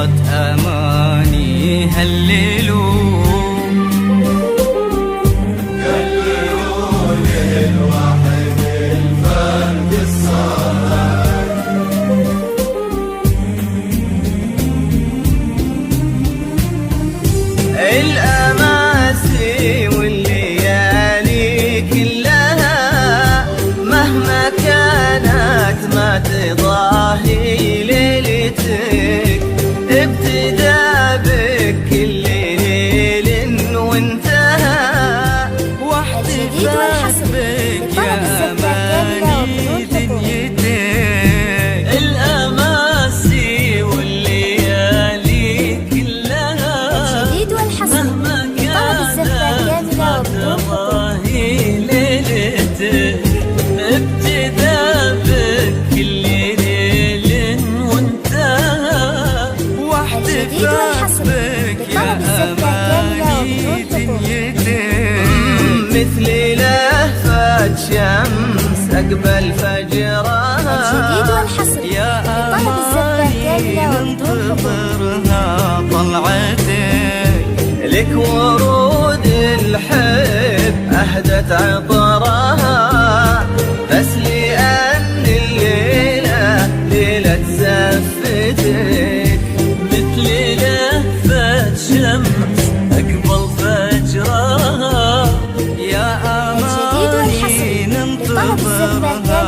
قبلة أماني هللوا للوحد الفرد الصمد. الأماسي والليالي كلها مهما كانت ما تضاهي ليلتك، ابتدى بك كل ليل وانتهى، واحتفال بك يا أماني دنيتك. الأماسي والليالي كلها مهما كانت ما تضاهي ليلتك، ابتدى بك كل ليل وانتهى، واحتفال بك يا أماني دنيتك. مثل لهفة شمس أقبل فجرها يا أماني ننتظرها طلعتك، لك ورود الحب أهدت عطرها، بس لأن الليلة ليلة زفتك. مثل لهفة شمس أقبل فجرها يا أماني ننتظرها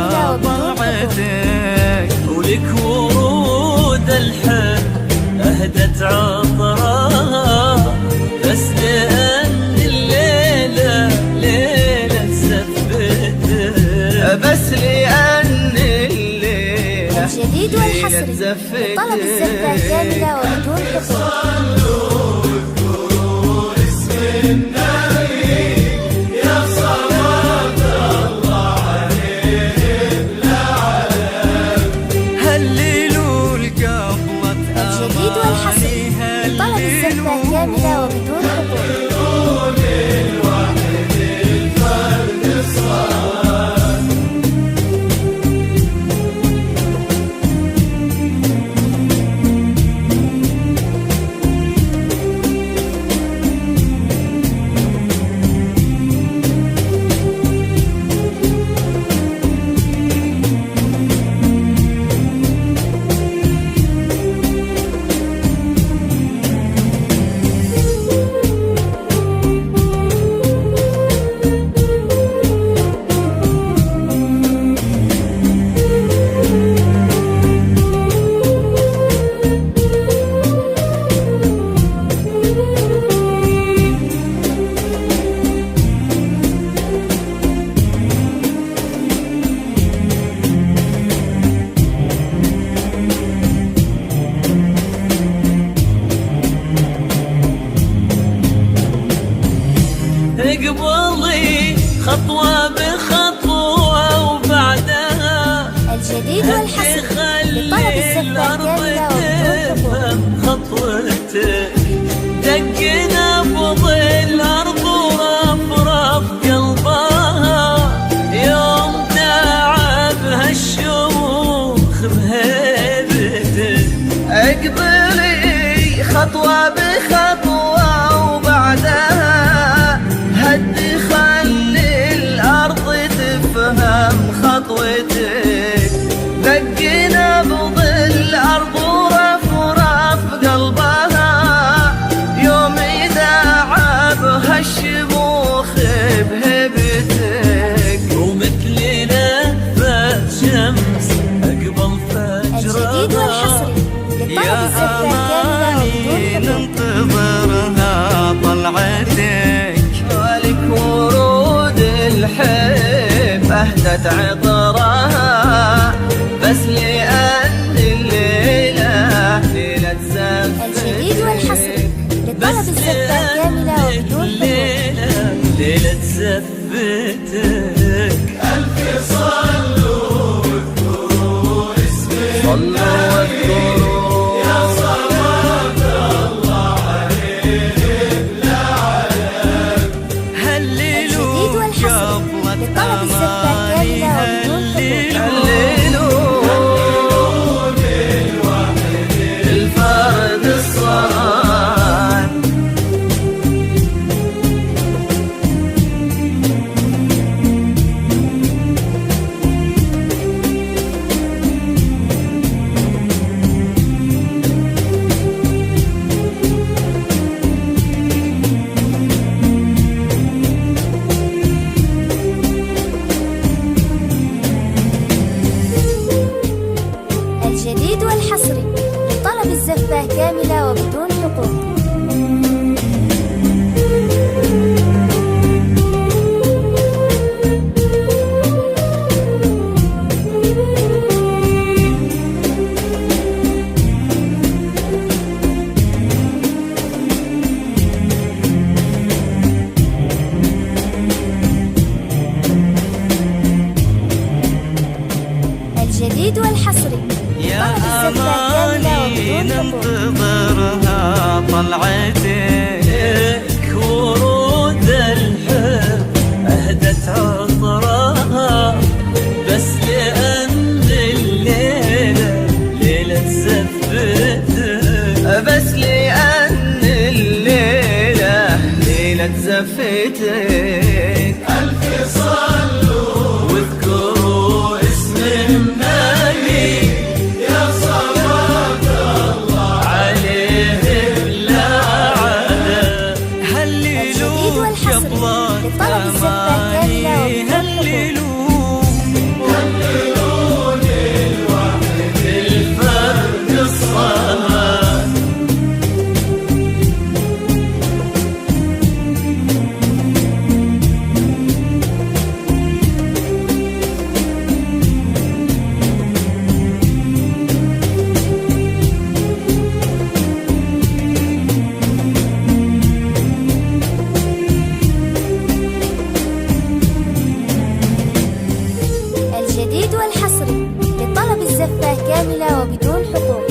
طلعتك، ولك ورود الحب أهدت عطرها، بس لأن الليلة ليلة زفتك، بس لأن الليلة الجديد والحصري طلب الزفة كاملة وبدون حصول. الجديد والحصري طلب الزفة كاملة وبدون حصول. اقبلي خطوة بخطوة وبعدها الجديد والحصري لطلب الزفة كاملة وبدون حصول. خطوتك دق نبض الأرض ورفرف قلبها، يوم تعبها الشموخ بهيبتك. اقبلي خطوة بخطوة وبعدها هدي خلي الأرض تفهم خطوتك، دق نبض الأرض ورفرف قلبها، يوم يداعبها الشموخ بهبتك، ومثل لهفة شمس أقبل فجرها الجديد والحصري لطلب الزفة كاملة وبدون حصول. ننتظرها طلعتك، ولك ورود الحب أهدت عطرها، بس لأن الليلة ليلة زفتك. الجديد والحصري لطلب الزفة كاملة وبدون حصول. ليلة زفتك. ألف صلوا واذكروا اسمي، صلوا واذكروا يا صلاة الله عليه لا علم. هللوا الجديد والحصري لطلب الزفة كاملة وبدون حصول. هللوا الفرد الجديد والحصري يا طلب الزفة كاملة أماني وبدون حقوق. ننتظرها طلعتك، ورود الحب أهدت عطرها، بس لأن الليلة ليلة زفتك، بس لأن الليلة ليلة زفتك. ألف صلوا واذكروا اسم النبي يا صلاة الله عليه بلا عدد. الجديد هللوا والحصري قبل لطلب الزفة كاملة الثماني، وبدون حقوق. هللوا للوحد الفرد الصمد. الجديد والحصري لطلب الزفة كاملة وبدون حقوق.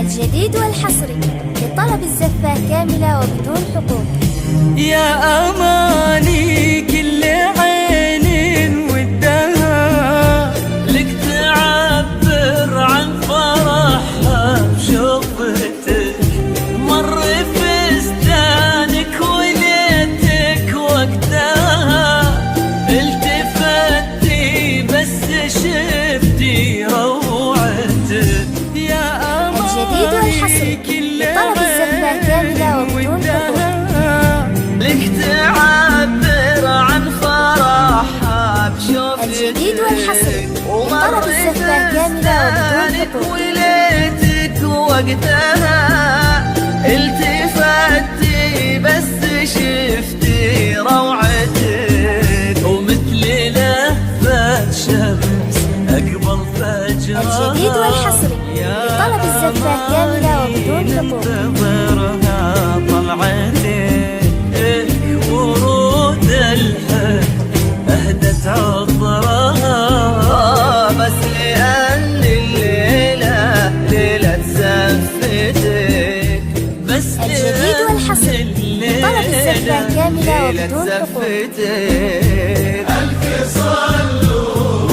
الجديد والحصري لطلب الزفة كاملة وبدون حقوق. يا أماني كل عين ودها لك تعبر عن فرحها بشوفتك، مر فستانك وليتك وقتها، التفتي بس شفتي روعتك. يا الجديد والحصري لطلب الزفة كاملة وبدون حقوق. لك تعبر عن فرحها بشوفتك، الجديد والحصري لطلب الزفة كاملة وبدون حقوق. وليتك وقتها، التفتي بس شفتي روعتك، ومثل لهفة شمس أقبل فجرها. الجديد والحصري لطلب الزفة كاملة وبدون حقوق. ننتظرها طلعتك، ورود الحب أهدت عطرها، بس لأن الليلة ليلة زفتك، بس الجديد والحصري لطلب الزفة كاملة وبدون حقوق. زفتك. ألف صلوا